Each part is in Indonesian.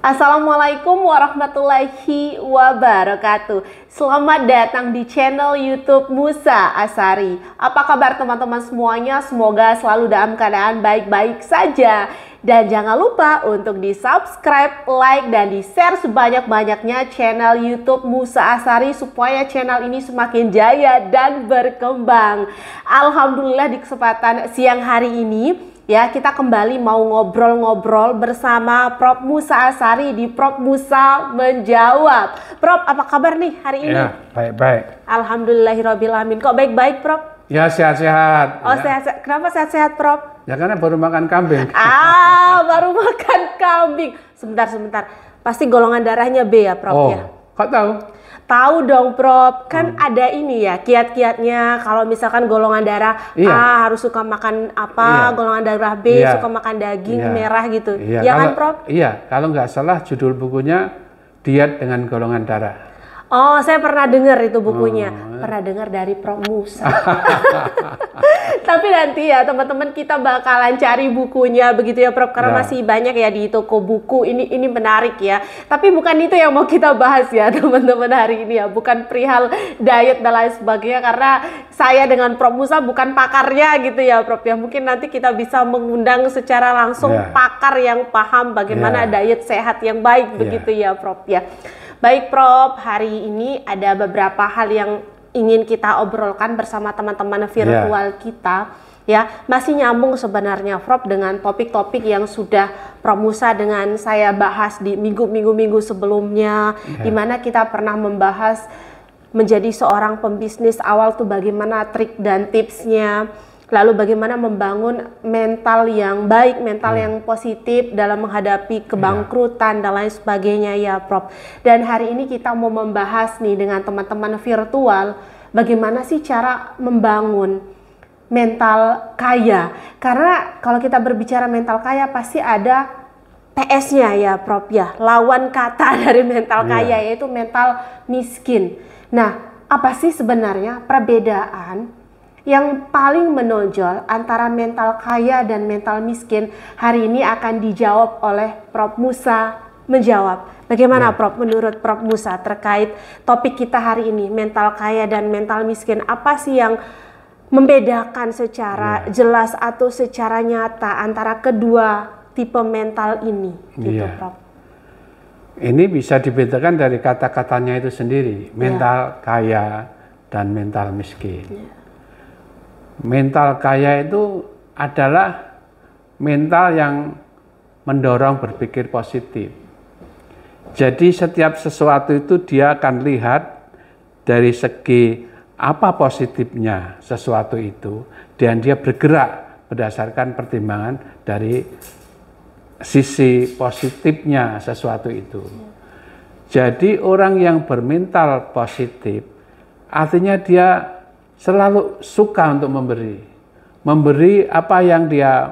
Assalamualaikum warahmatullahi wabarakatuh. Selamat datang di channel YouTube Musa Asari. Apa kabar teman-teman semuanya? Semoga selalu dalam keadaan baik-baik saja. Dan jangan lupa untuk di subscribe, like, dan di share sebanyak-banyaknya channel YouTube Musa Asari supaya channel ini semakin jaya dan berkembang. Alhamdulillah di kesempatan siang hari ini ya, kita kembali mau ngobrol-ngobrol bersama Prof Musa Asari di Prof Musa Menjawab. Prof, apa kabar nih hari ini? Ya, baik-baik. Alhamdulillahirrahmanirrahim. Kok baik-baik, Prof? Ya, sehat-sehat. Oh, ya. sehat-sehat. Kenapa sehat-sehat, Prof? Ya, karena baru makan kambing. Baru makan kambing. Sebentar. Pasti golongan darahnya B ya, Prof? Ya? Kok tahu? Tahu dong, Prof. Kan ada ini ya, kiat-kiatnya. Kalau misalkan golongan darah A harus suka makan apa, golongan darah B suka makan daging merah gitu. Ya kan, Prof? Iya, kalau nggak salah judul bukunya Diet dengan Golongan Darah. Oh, saya pernah dengar itu bukunya. Pernah dengar dari Prof Musa. Tapi nanti ya teman-teman kita bakalan cari bukunya begitu ya, Prof, karena masih banyak ya di toko buku. Ini menarik ya. Tapi bukan itu yang mau kita bahas ya teman-teman hari ini ya. Bukan perihal diet dan lain sebagainya, karena saya dengan Prof Musa bukan pakarnya gitu ya, Prof ya. Mungkin nanti kita bisa mengundang secara langsung pakar yang paham bagaimana diet sehat yang baik begitu ya, Prof ya. Baik, Prof, hari ini ada beberapa hal yang ingin kita obrolkan bersama teman-teman virtual kita. Ya, masih nyambung sebenarnya, Prof, dengan topik-topik yang sudah Prof Musa dengan saya bahas di minggu sebelumnya, di mana kita pernah membahas menjadi seorang pembisnis awal tuh bagaimana trik dan tipsnya. Lalu bagaimana membangun mental yang baik, mental yang positif dalam menghadapi kebangkrutan dan lain sebagainya ya, Prof. Dan hari ini kita mau membahas nih dengan teman-teman virtual, bagaimana sih cara membangun mental kaya. Karena kalau kita berbicara mental kaya pasti ada PS-nya ya, Prof ya. Lawan kata dari mental kaya yaitu mental miskin. Nah, apa sih sebenarnya perbedaan yang paling menonjol antara mental kaya dan mental miskin? Hari ini akan dijawab oleh Prof Musa Menjawab. Bagaimana Prof, menurut Prof Musa terkait topik kita hari ini, mental kaya dan mental miskin? Apa sih yang membedakan secara jelas atau secara nyata antara kedua tipe mental ini gitu, Prof? Ini bisa dibedakan dari kata-katanya itu sendiri, mental kaya dan mental miskin. Mental kaya itu adalah mental yang mendorong berpikir positif. Jadi setiap sesuatu itu dia akan lihat dari segi apa positifnya sesuatu itu, dan dia bergerak berdasarkan pertimbangan dari sisi positifnya sesuatu itu. Jadi orang yang bermental positif artinya dia selalu suka untuk memberi apa yang dia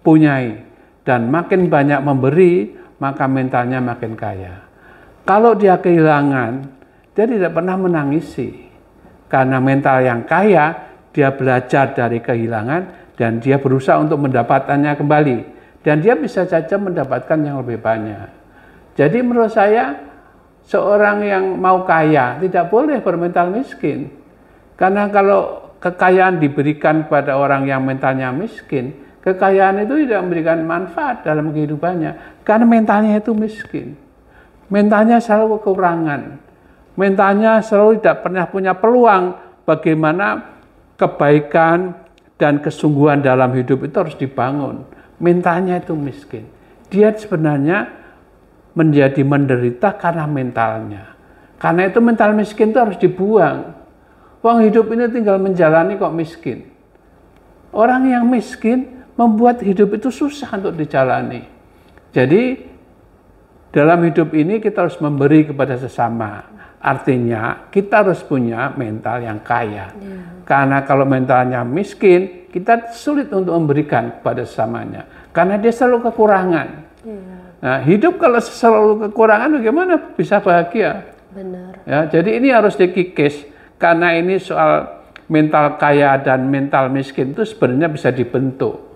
punyai, dan makin banyak memberi maka mentalnya makin kaya. Kalau dia kehilangan, dia tidak pernah menangisi, karena mental yang kaya dia belajar dari kehilangan dan dia berusaha untuk mendapatkannya kembali, dan dia bisa saja mendapatkan yang lebih banyak. Jadi menurut saya seorang yang mau kaya tidak boleh bermental miskin. Karena kalau kekayaan diberikan kepada orang yang mentalnya miskin, kekayaan itu tidak memberikan manfaat dalam kehidupannya, karena mentalnya itu miskin. Mentalnya selalu kekurangan. Mentalnya selalu tidak pernah punya peluang bagaimana kebaikan dan kesungguhan dalam hidup itu harus dibangun. Mentalnya itu miskin. Dia sebenarnya menjadi menderita karena mentalnya. Karena itu mental miskin itu harus dibuang. Uang hidup ini tinggal menjalani kok miskin. Orang yang miskin membuat hidup itu susah untuk dijalani. Jadi dalam hidup ini kita harus memberi kepada sesama. Artinya kita harus punya mental yang kaya. Karena kalau mentalnya miskin, kita sulit untuk memberikan kepada sesamanya. Karena dia selalu kekurangan. Nah, hidup kalau selalu kekurangan bagaimana bisa bahagia? Benar. Ya, jadi ini harus dikikis. Karena ini soal mental kaya dan mental miskin itu sebenarnya bisa dibentuk.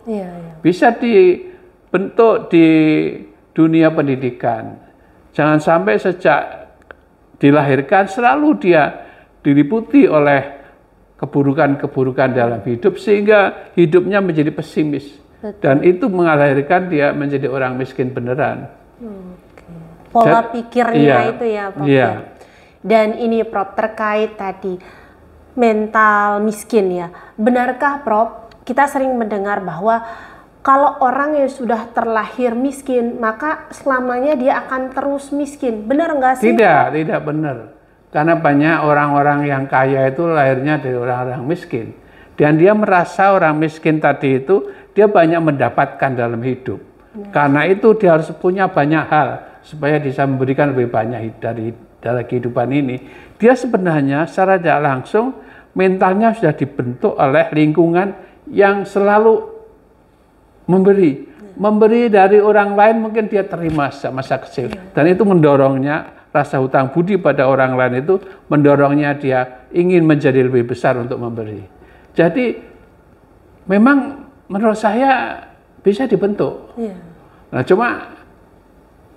Bisa dibentuk, dunia pendidikan. Jangan sampai sejak dilahirkan selalu dia diliputi oleh keburukan-keburukan dalam hidup sehingga hidupnya menjadi pesimis. Betul. Dan itu melahirkan dia menjadi orang miskin beneran. Pola pikirnya iya, itu ya, Prof. Iya. Dan ini, Prof, terkait tadi mental miskin ya. Benarkah, Prof, kita sering mendengar bahwa kalau orang yang sudah terlahir miskin, maka selamanya dia akan terus miskin. Benar nggak sih? Tidak benar. Karena banyak orang-orang yang kaya itu lahirnya dari orang-orang miskin. Dan dia merasa orang miskin tadi itu, dia banyak mendapatkan dalam hidup. Karena itu dia harus punya banyak hal, supaya bisa memberikan lebih banyak dari kehidupan ini. Dia sebenarnya secara tidak langsung, mentalnya sudah dibentuk oleh lingkungan yang selalu memberi dari orang lain, mungkin dia terima masa kecil, dan itu mendorongnya rasa hutang budi pada orang lain, itu mendorongnya dia ingin menjadi lebih besar untuk memberi. Jadi memang menurut saya bisa dibentuk. Nah, cuma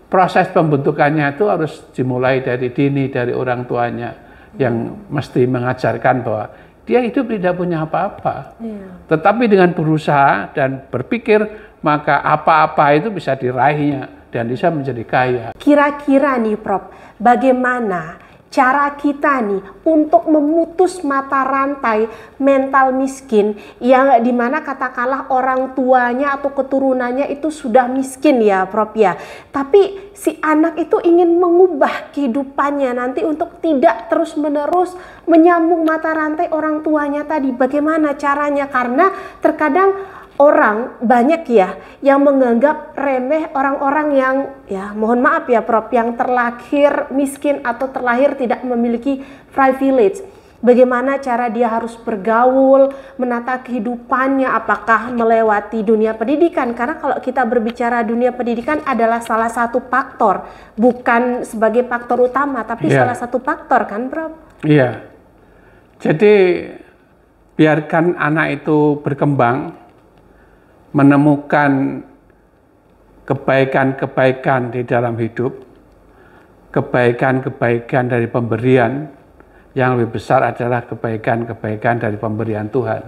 proses pembentukannya itu harus dimulai dari dini, dari orang tuanya yang mesti mengajarkan bahwa dia hidup tidak punya apa-apa. Tetapi dengan berusaha dan berpikir, maka apa-apa itu bisa diraihnya dan bisa menjadi kaya. Kira-kira nih, Prof, bagaimana cara kita nih untuk memutus mata rantai mental miskin yang dimana katakanlah orang tuanya atau keturunannya itu sudah miskin ya, Prof ya. Tapi si anak itu ingin mengubah kehidupannya nanti untuk tidak terus-menerus menyambung mata rantai orang tuanya tadi. Bagaimana caranya? Karena terkadang orang banyak ya yang menganggap remeh orang-orang yang, ya mohon maaf ya Prof, yang terlahir miskin atau terlahir tidak memiliki privilege. Bagaimana cara dia harus bergaul, menata kehidupannya, apakah melewati dunia pendidikan? Karena kalau kita berbicara dunia pendidikan adalah salah satu faktor, bukan sebagai faktor utama, tapi salah satu faktor kan, Prof? Iya. Jadi biarkan anak itu berkembang, menemukan kebaikan-kebaikan di dalam hidup, kebaikan-kebaikan dari pemberian, yang lebih besar adalah kebaikan-kebaikan dari pemberian Tuhan.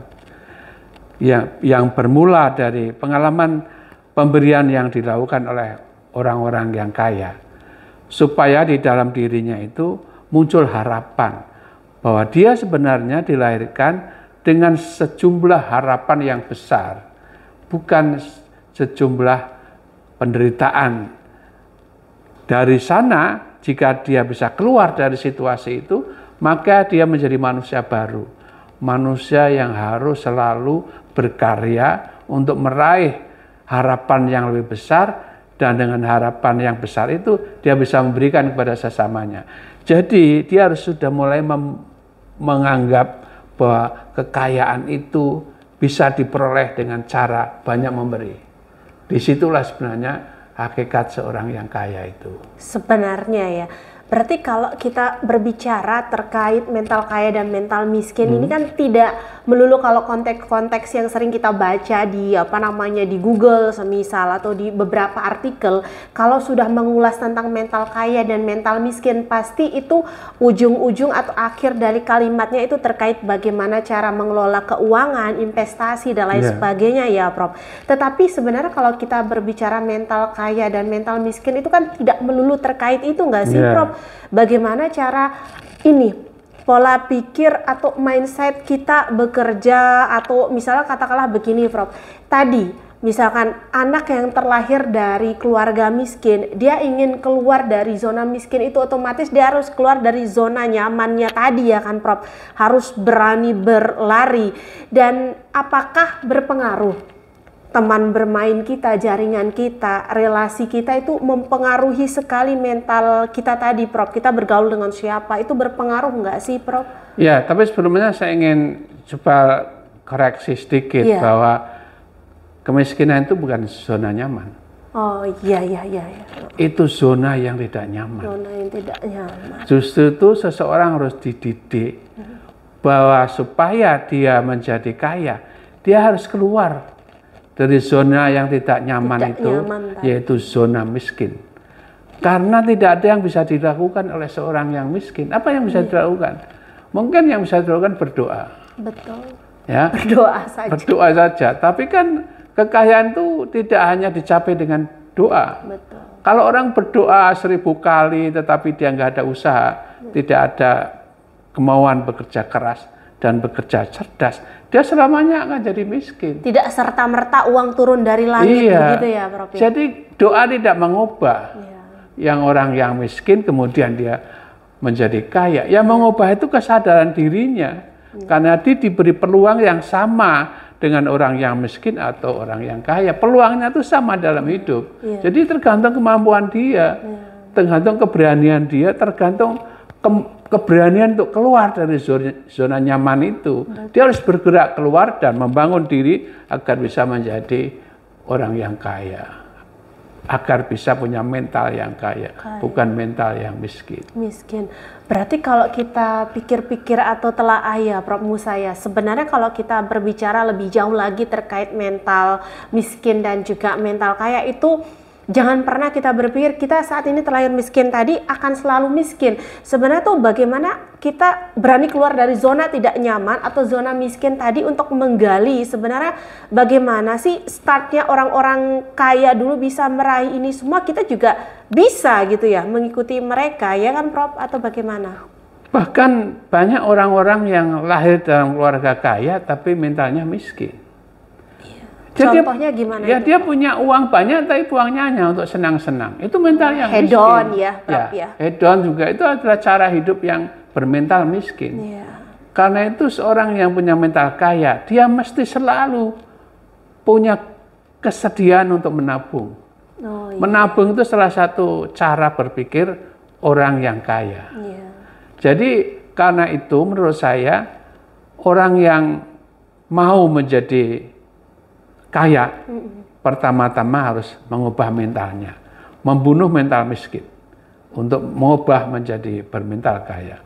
Yang bermula dari pengalaman pemberian yang dilakukan oleh orang-orang yang kaya. Supaya di dalam dirinya itu muncul harapan bahwa dia sebenarnya dilahirkan dengan sejumlah harapan yang besar. Bukan sejumlah penderitaan. Dari sana, jika dia bisa keluar dari situasi itu, maka dia menjadi manusia baru. Manusia yang harus selalu berkarya untuk meraih harapan yang lebih besar, dan dengan harapan yang besar itu, dia bisa memberikan kepada sesamanya. Jadi, dia harus sudah mulai menganggap bahwa kekayaan itu bisa diperoleh dengan cara banyak memberi. Disitulah sebenarnya hakikat seorang yang kaya itu. Sebenarnya ya, berarti kalau kita berbicara terkait mental kaya dan mental miskin ini kan tidak melulu kalau konteks-konteks yang sering kita baca di di Google semisal atau di beberapa artikel, kalau sudah mengulas tentang mental kaya dan mental miskin pasti itu ujung-ujung atau akhir dari kalimatnya itu terkait bagaimana cara mengelola keuangan, investasi dan lain sebagainya ya, Prof. Tetapi sebenarnya kalau kita berbicara mental kaya dan mental miskin itu kan tidak melulu terkait itu nggak sih, Prof? Bagaimana cara ini pola pikir atau mindset kita bekerja, atau misalnya katakanlah begini, Prof. Tadi misalkan anak yang terlahir dari keluarga miskin, dia ingin keluar dari zona miskin itu otomatis dia harus keluar dari zona nyamannya tadi ya kan, Prof. Harus berani berlari. Dan apakah berpengaruh teman bermain kita, jaringan kita, relasi kita itu mempengaruhi sekali mental kita tadi, Prof? Kita bergaul dengan siapa, itu berpengaruh nggak sih, Prof? Ya, tapi sebelumnya saya ingin coba koreksi sedikit bahwa kemiskinan itu bukan zona nyaman. Oh iya. Itu zona yang tidak nyaman. Zona yang tidak nyaman. Justru itu seseorang harus dididik bahwa supaya dia menjadi kaya, dia harus keluar dari zona yang tidak nyaman yaitu zona miskin. Karena tidak ada yang bisa dilakukan oleh seorang yang miskin. Apa yang bisa dilakukan? Mungkin yang bisa dilakukan berdoa. Betul. Ya. Berdoa saja. Berdoa saja. Tapi kan kekayaan itu tidak hanya dicapai dengan doa. Betul. Kalau orang berdoa 1000 kali tetapi dia nggak ada usaha, tidak ada kemauan bekerja keras dan bekerja cerdas, dia selamanya akan jadi miskin. Tidak serta-merta uang turun dari langit, begitu ya, Prof. Jadi doa tidak mengubah. Yang orang yang miskin kemudian dia menjadi kaya. Yang mengubah itu kesadaran dirinya. Karena dia diberi peluang yang sama dengan orang yang miskin atau orang yang kaya. Peluangnya itu sama dalam hidup. Jadi tergantung kemampuan dia, tergantung keberanian dia, tergantung keberanian untuk keluar dari zona nyaman itu. Dia harus bergerak keluar dan membangun diri agar bisa menjadi orang yang kaya. Agar bisa punya mental yang kaya, bukan mental yang miskin. Miskin. Berarti kalau kita pikir-pikir atau telaah ya, Prof Musa ya, sebenarnya kalau kita berbicara lebih jauh lagi terkait mental miskin dan juga mental kaya itu, jangan pernah kita berpikir kita saat ini terlahir miskin tadi akan selalu miskin. Sebenarnya tuh bagaimana kita berani keluar dari zona tidak nyaman atau zona miskin tadi untuk menggali sebenarnya bagaimana sih startnya orang-orang kaya dulu bisa meraih ini semua, kita juga bisa gitu ya mengikuti mereka ya kan Prof, atau bagaimana? Bahkan banyak orang-orang yang lahir dalam keluarga kaya tapi mentalnya miskin. Jadi contohnya gimana? Ya dia punya uang banyak tapi uangnya hanya untuk senang-senang. Itu mental yang miskin. Hedon ya, Prof ya. Hedon juga itu adalah cara hidup yang bermental miskin. Karena itu seorang yang punya mental kaya, dia mesti selalu punya kesediaan untuk menabung. Menabung itu salah satu cara berpikir orang yang kaya. Jadi karena itu menurut saya orang yang mau menjadi kaya, pertama-tama harus mengubah mentalnya, membunuh mental miskin untuk mengubah menjadi bermental kaya.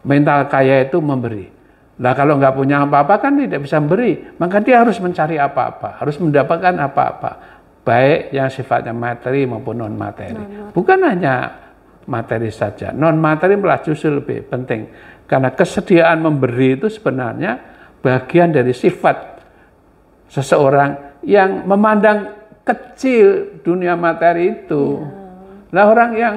Mental kaya itu memberi. Nah kalau nggak punya apa-apa kan tidak bisa memberi, maka dia harus mencari apa-apa, harus mendapatkan apa-apa, baik yang sifatnya materi maupun non materi. Bukan hanya materi saja, non materi malah justru lebih penting, karena kesediaan memberi itu sebenarnya bagian dari sifat seseorang yang memandang kecil dunia materi itu. Nah orang yang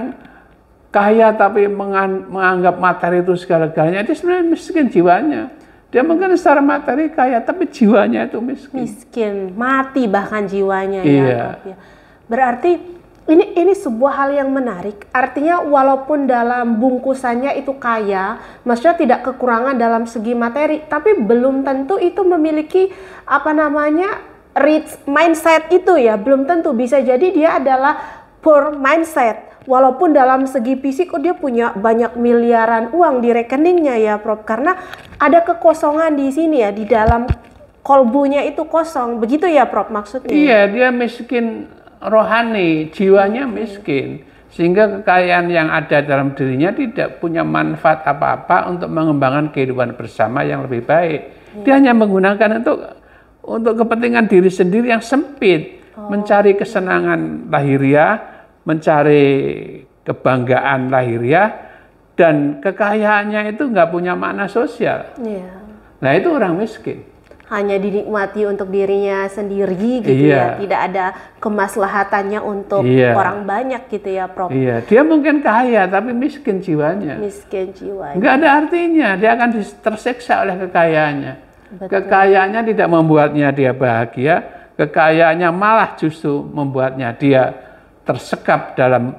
kaya tapi menganggap materi itu segala-galanya, dia sebenarnya miskin jiwanya. Dia mungkin secara materi kaya tapi jiwanya itu miskin. Miskin, mati bahkan jiwanya ya. Berarti ini sebuah hal yang menarik. Artinya walaupun dalam bungkusannya itu kaya, maksudnya tidak kekurangan dalam segi materi, tapi belum tentu itu memiliki rich mindset itu ya, belum tentu. Bisa jadi dia adalah poor mindset. Walaupun dalam segi fisik dia punya banyak miliaran uang di rekeningnya ya Prof, karena ada kekosongan di sini ya, di dalam kolbunya itu kosong. Begitu ya Prof maksudnya? Iya, dia miskin rohani, jiwanya miskin. Sehingga kekayaan yang ada dalam dirinya tidak punya manfaat apa-apa untuk mengembangkan kehidupan bersama yang lebih baik. Dia hanya menggunakan untuk kepentingan diri sendiri yang sempit, mencari kesenangan lahiriah, mencari kebanggaan lahiriah, dan kekayaannya itu nggak punya makna sosial. Nah itu orang miskin. Hanya dinikmati untuk dirinya sendiri gitu ya, tidak ada kemaslahatannya untuk orang banyak gitu ya Prof. Dia mungkin kaya tapi miskin jiwanya. Miskin jiwanya. Nggak ada artinya, dia akan tersiksa oleh kekayaannya. Kekayaannya tidak membuatnya dia bahagia, kekayaannya malah justru membuatnya dia tersekap dalam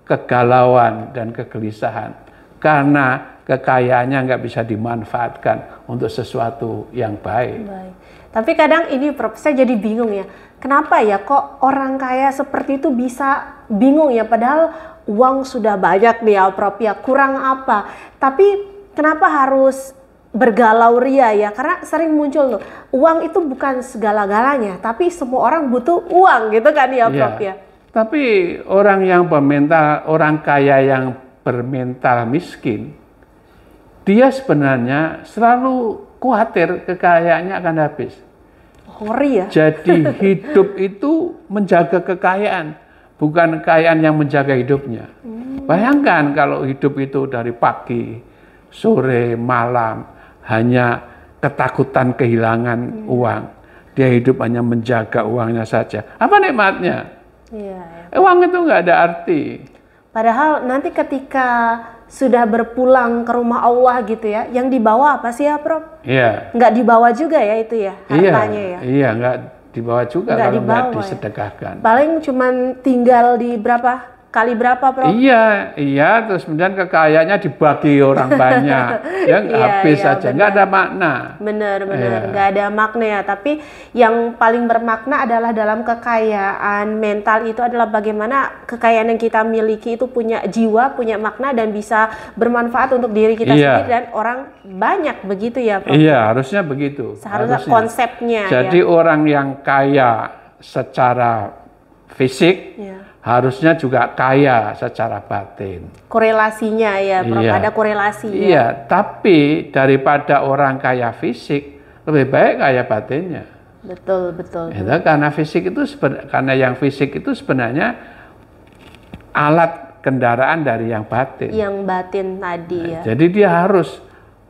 kegalauan dan kegelisahan. Karena kekayaannya nggak bisa dimanfaatkan untuk sesuatu yang baik. Tapi kadang ini Prof, saya jadi bingung ya. Kenapa ya kok orang kaya seperti itu bisa bingung ya, padahal uang sudah banyak nih ya Prof ya, kurang apa. Tapi kenapa harus bergalau ria ya, karena sering muncul tuh uang itu bukan segala-galanya, tapi semua orang butuh uang gitu kan ya Prof ya. Tapi orang kaya yang bermental miskin, dia sebenarnya selalu khawatir kekayaannya akan habis. ngeri ya. Jadi hidup itu menjaga kekayaan, bukan kekayaan yang menjaga hidupnya. Bayangkan kalau hidup itu dari pagi, sore, malam, hanya ketakutan kehilangan uang. Dia hidup hanya menjaga uangnya saja. Apa nikmatnya? Iya, Uang itu nggak ada arti. Padahal nanti ketika sudah berpulang ke rumah Allah gitu ya, yang dibawa apa sih ya, Prof? Iya. Nggak dibawa juga ya itu ya, hartanya ya? Iya, nggak dibawa juga kalau nggak ya? disedekahkan. Paling cuman tinggal di kali berapa, Prof? Iya, terus kemudian kekayaannya dibagi orang banyak, ya habis saja, nggak ada makna. Bener, nggak ada makna ya. Tapi yang paling bermakna adalah dalam kekayaan mental itu adalah bagaimana kekayaan yang kita miliki itu punya jiwa, punya makna dan bisa bermanfaat untuk diri kita sendiri dan orang banyak, begitu ya, Prof? Iya, harusnya begitu. Seharusnya konsepnya. Jadi orang yang kaya secara fisik, harusnya juga kaya secara batin. Korelasinya ya, Prof. Ada korelasi. Iya, tapi daripada orang kaya fisik, lebih baik kaya batinnya. Betul. Itu karena fisik itu karena yang fisik itu sebenarnya alat kendaraan dari yang batin. Yang batin tadi ya. Jadi dia harus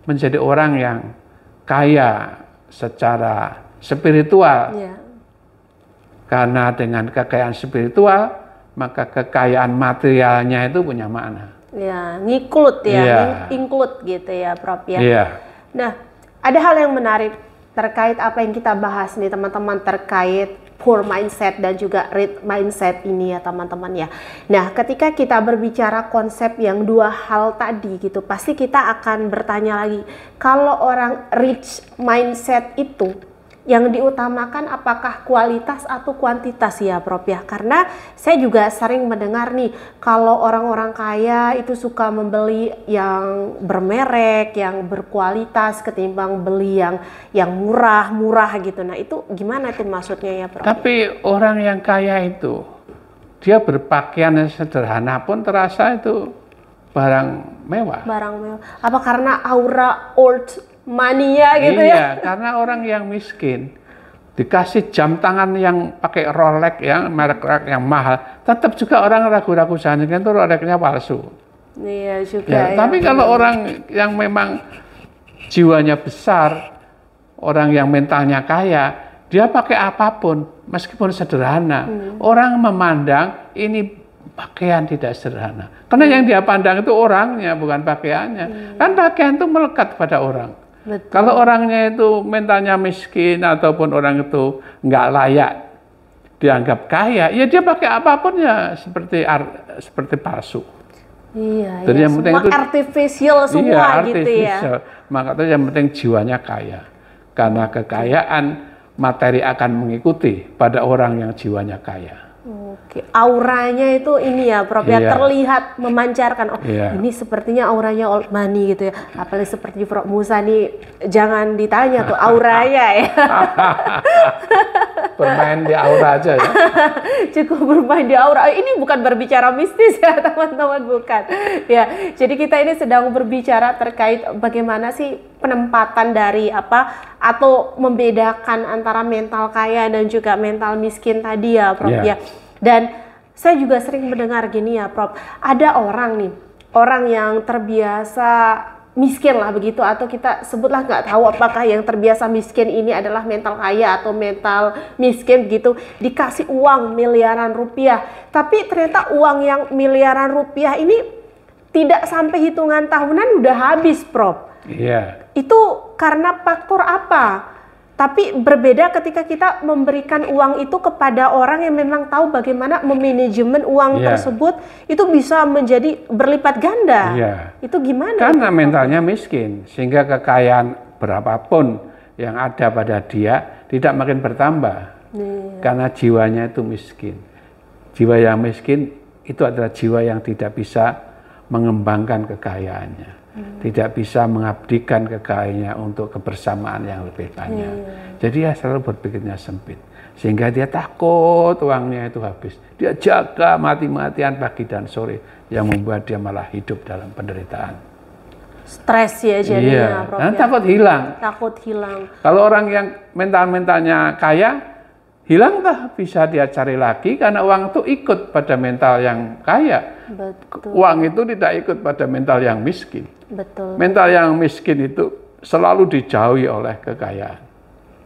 menjadi orang yang kaya secara spiritual. Iya. Karena dengan kekayaan spiritual, maka kekayaan materialnya itu punya makna. Ya, ngikut ya, include gitu ya, Prof ya. Iya. Nah, ada hal yang menarik terkait apa yang kita bahas nih teman-teman terkait poor mindset dan juga rich mindset ini ya teman-teman ya. Nah, ketika kita berbicara konsep yang dua hal tadi gitu, pasti kita akan bertanya lagi, kalau orang rich mindset itu yang diutamakan apakah kualitas atau kuantitas ya, Prof ya? Karena saya juga sering mendengar nih, kalau orang-orang kaya itu suka membeli yang bermerek, yang berkualitas ketimbang beli yang murah gitu. Nah, itu gimana tuh maksudnya ya, Prof? Tapi orang yang kaya itu, dia berpakaian yang sederhana pun terasa itu barang mewah. Barang mewah. Apa karena aura old mania gitu ya? Iya, karena orang yang miskin dikasih jam tangan yang pakai Rolex yang merek yang mahal, tetap juga orang ragu-ragu saja itu Rolexnya palsu. Iya juga. Ya, tapi kalau orang yang memang jiwanya besar, orang yang mentalnya kaya, dia pakai apapun meskipun sederhana, orang memandang ini pakaian tidak sederhana. Karena yang dia pandang itu orangnya, bukan pakaiannya. Kan pakaian itu melekat pada orang. Betul. Kalau orangnya itu mentalnya miskin ataupun orang itu nggak layak dianggap kaya, ya dia pakai apapun ya seperti palsu. Iya, jadi yang penting itu artificial semua gitu ya. Maka itu yang penting jiwanya kaya. Karena kekayaan materi akan mengikuti pada orang yang jiwanya kaya. Oke, auranya itu ini ya, Prof ya, terlihat memancarkan. Oh, ini sepertinya auranya old money gitu ya. Apalagi seperti Prof Musa nih, jangan ditanya tuh auranya ya. Bermain di aura aja ya. Cukup bermain di aura. Ini bukan berbicara mistis ya, teman-teman, bukan. Ya, jadi kita ini sedang berbicara terkait bagaimana sih penempatan dari atau membedakan antara mental kaya dan juga mental miskin tadi ya, Prof ya. Dan saya juga sering mendengar gini ya, Prof. Ada orang yang terbiasa miskin lah begitu, atau kita sebutlah nggak tahu apakah yang terbiasa miskin ini adalah mental kaya atau mental miskin gitu, dikasih uang miliaran rupiah, tapi ternyata uang yang miliaran rupiah ini tidak sampai hitungan tahunan udah habis, Prof. Iya. Itu karena faktor apa? Tapi berbeda ketika kita memberikan uang itu kepada orang yang memang tahu bagaimana memanajemen uang tersebut, itu bisa menjadi berlipat ganda. Itu gimana? Karena mentalnya miskin, sehingga kekayaan berapapun yang ada pada dia tidak makin bertambah. Karena jiwanya itu miskin. Jiwa yang miskin itu adalah jiwa yang tidak bisa mengembangkan kekayaannya. Tidak bisa mengabdikan kekayaannya untuk kebersamaan yang lebih banyak. Jadi dia selalu berpikirnya sempit. Sehingga dia takut uangnya itu habis. Dia jaga mati-matian pagi dan sore, yang membuat dia malah hidup dalam penderitaan. Stres ya jadinya, Prof. Dan Ya. takut hilang. Takut hilang. Kalau orang yang mentalnya kaya, hilang kah? Bisa dia cari lagi karena uang itu ikut pada mental yang kaya. Betul. Uang itu tidak ikut pada mental yang miskin. Betul. Mental yang miskin itu selalu dijauhi oleh kekayaan.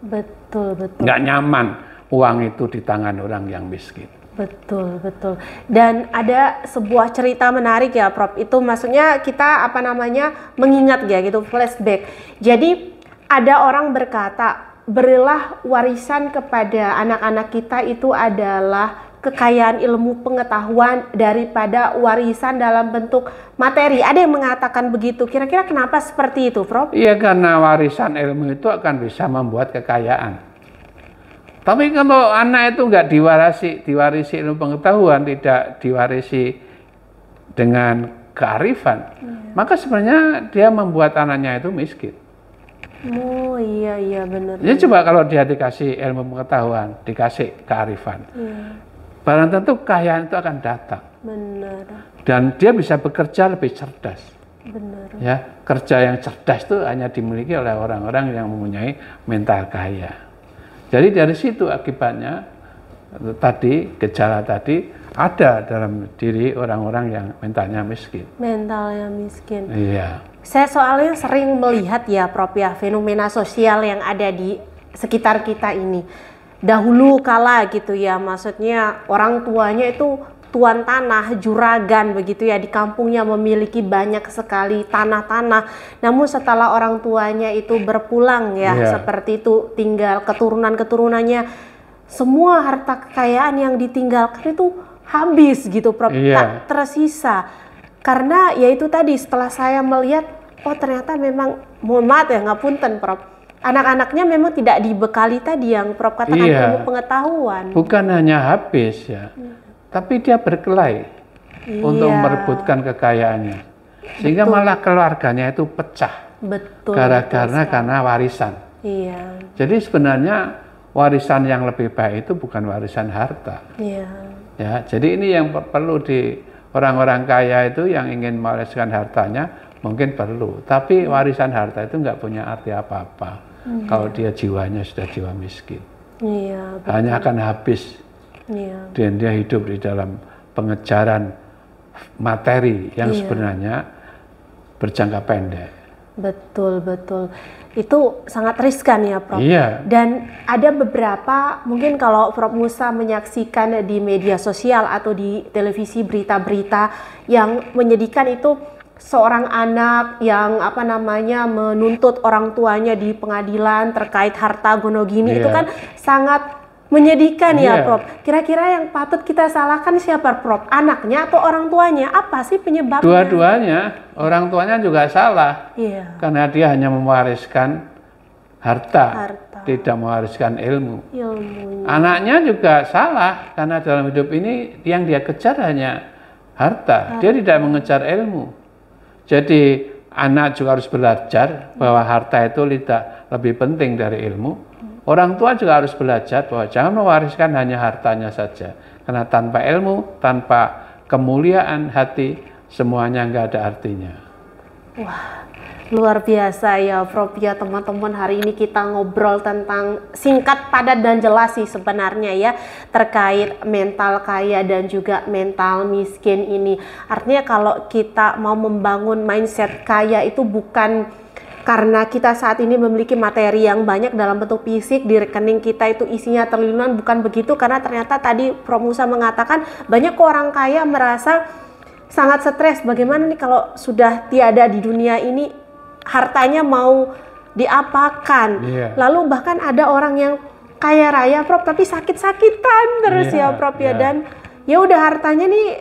Betul. Nggak nyaman uang itu di tangan orang yang miskin. Betul. Dan ada sebuah cerita menarik ya, Prof. Itu maksudnya kita mengingat ya gitu, flashback. Jadi ada orang berkata, berilah warisan kepada anak-anak kita itu adalah kekayaan ilmu pengetahuan daripada warisan dalam bentuk materi. Ada yang mengatakan begitu. Kira-kira kenapa seperti itu, Prof? Iya, karena warisan ilmu itu akan bisa membuat kekayaan. Tapi kalau anak itu nggak diwarisi ilmu pengetahuan, tidak diwarisi dengan kearifan, maka sebenarnya dia membuat anaknya itu miskin. Oh iya benar. Jadi coba kalau dia dikasih ilmu pengetahuan, dikasih kearifan, barang tentu kekayaan itu akan datang. Benar. Dan dia bisa bekerja lebih cerdas. Benar. Ya, kerja yang cerdas itu hanya dimiliki oleh orang-orang yang mempunyai mental kaya. Jadi dari situ akibatnya tadi gejala tadi ada dalam diri orang-orang yang mentalnya miskin. Mentalnya miskin. Iya. Saya soalnya sering melihat ya, Prof, ya, fenomena sosial yang ada di sekitar kita ini. Dahulu kala gitu ya, maksudnya orang tuanya itu tuan tanah, juragan begitu ya, di kampungnya memiliki banyak sekali tanah-tanah. Namun setelah orang tuanya itu berpulang ya, seperti itu, tinggal keturunan-keturunannya, semua harta kekayaan yang ditinggalkan itu habis gitu, Prof. Tak tersisa. Karena ya itu tadi, setelah saya melihat, oh ternyata memang, mohon maaf ya, ngapunten, Prof, anak-anaknya memang tidak dibekali tadi yang Prof katakan ilmu pengetahuan. Bukan hanya habis ya, tapi dia berkelahi untuk merebutkan kekayaannya, sehingga malah keluarganya itu pecah. Betul. Karena warisan. Iya. Jadi sebenarnya warisan yang lebih baik itu bukan warisan harta. Iya. Ya, jadi ini yang perlu di orang-orang kaya itu yang ingin mewariskan hartanya mungkin perlu, tapi warisan harta itu nggak punya arti apa-apa kalau dia jiwanya sudah jiwa miskin. Iya. Hanya akan habis. Dan dia hidup di dalam pengejaran materi yang sebenarnya berjangka pendek. Betul. Itu sangat riskan ya, Prof. Iya. Dan ada beberapa, mungkin kalau Prof Musa menyaksikan di media sosial atau di televisi berita-berita yang menyedihkan itu, seorang anak yang menuntut orang tuanya di pengadilan terkait harta gono gini, itu kan sangat menyedihkan ya, Prof. Kira-kira yang patut kita salahkan siapa, Prof? Anaknya atau orang tuanya? Apa sih penyebabnya? Dua-duanya, orang tuanya juga salah. Iya. Karena dia hanya mewariskan harta, tidak mewariskan ilmu. Anaknya juga salah, karena dalam hidup ini yang dia kejar hanya harta. Dia tidak mengejar ilmu. Jadi anak juga harus belajar bahwa harta itu lebih penting dari ilmu. Orang tua juga harus belajar bahwa jangan mewariskan hanya hartanya saja. Karena tanpa ilmu, tanpa kemuliaan hati, semuanya nggak ada artinya. Wah, luar biasa ya, Prof. Ya, teman-teman, hari ini kita ngobrol tentang singkat, padat, dan jelas sih sebenarnya ya, terkait mental kaya dan juga mental miskin ini. Artinya kalau kita mau membangun mindset kaya itu bukan karena kita saat ini memiliki materi yang banyak dalam bentuk fisik, di rekening kita itu isinya triliunan, bukan begitu. Karena ternyata tadi Prof Musa mengatakan banyak orang kaya merasa sangat stres, bagaimana nih kalau sudah tiada di dunia ini, hartanya mau diapakan. Lalu bahkan ada orang yang kaya raya, Prof, tapi sakit-sakitan terus ya, Prof ya. Dan ya udah, hartanya nih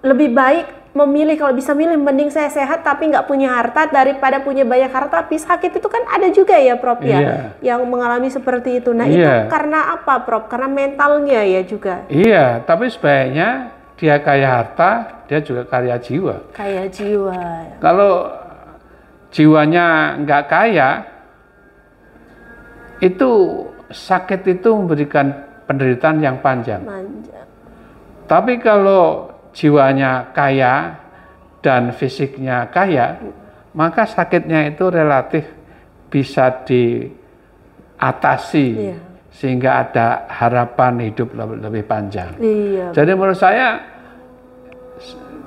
lebih baik memilih, kalau bisa milih, mending saya sehat tapi nggak punya harta daripada punya banyak harta tapi sakit. Itu kan ada juga ya, Prof ya, yang mengalami seperti itu. Nah itu karena apa, Prof? Karena mentalnya ya juga. Iya, tapi sebaiknya dia kaya harta, dia juga kaya jiwa. Kaya jiwa. Kalau jiwanya nggak kaya, itu sakit itu memberikan penderitaan yang panjang. Tapi kalau jiwanya kaya dan fisiknya kaya, maka sakitnya itu relatif bisa diatasi sehingga ada harapan hidup lebih panjang. Jadi menurut saya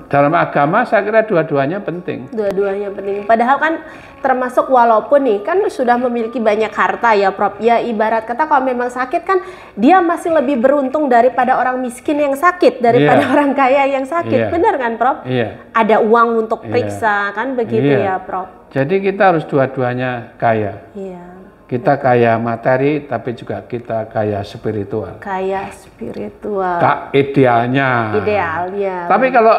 dalam agama saya kira dua-duanya penting. Dua-duanya penting. Padahal kan termasuk walaupun nih kan sudah memiliki banyak harta ya Prof. Ya ibarat kata kalau memang sakit kan dia masih lebih beruntung daripada orang miskin yang sakit daripada orang kaya yang sakit. Benar kan Prof? Ada uang untuk periksa kan begitu ya Prof. Jadi kita harus dua-duanya kaya. Kita kaya materi, tapi juga kita kaya spiritual. Kaya spiritual. Idealnya. Tapi kalau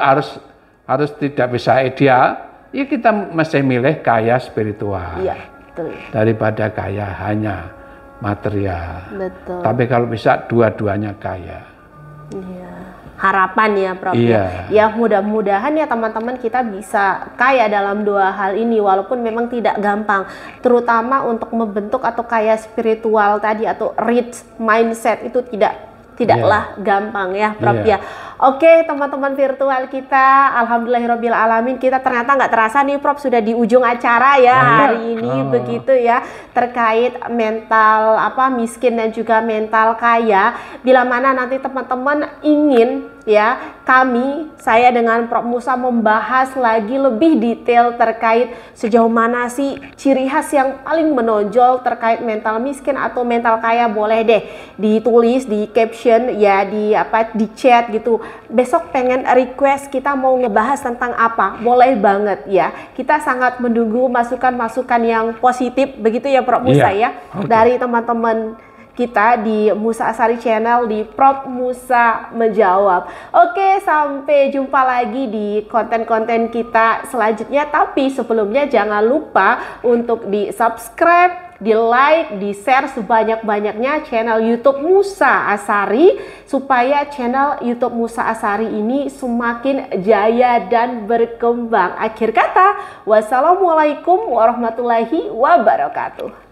harus tidak bisa ideal, ya kita mesti milih kaya spiritual. Betul. Daripada kaya hanya material. Betul. Tapi kalau bisa dua-duanya kaya. Harapan ya Prof. Ya mudah-mudahan ya teman-teman kita bisa kaya dalam dua hal ini walaupun memang tidak gampang, terutama untuk membentuk atau kaya spiritual tadi atau rich mindset itu tidaklah gampang ya Prof ya. Oke teman-teman virtual kita, alhamdulillahirabbil alamin, kita ternyata nggak terasa nih Prof sudah di ujung acara ya hari ini begitu ya, terkait mental miskin dan juga mental kaya. Bila mana nanti teman-teman ingin ya saya dengan Prof Musa membahas lagi lebih detail terkait sejauh mana sih ciri khas yang paling menonjol terkait mental miskin atau mental kaya, boleh deh ditulis di caption ya, di chat gitu. Besok pengen request kita mau ngebahas tentang apa, boleh banget ya. Kita sangat menunggu masukan-masukan yang positif begitu ya Prof Musa dari teman-teman kita di Musa Asari Channel, di Prof Musa Menjawab. Oke, sampai jumpa lagi di konten-konten kita selanjutnya. Tapi sebelumnya jangan lupa untuk di subscribe, di like, di share sebanyak-banyaknya channel YouTube Musa Asari supaya channel YouTube Musa Asari ini semakin jaya dan berkembang. Akhir kata, wassalamualaikum warahmatullahi wabarakatuh.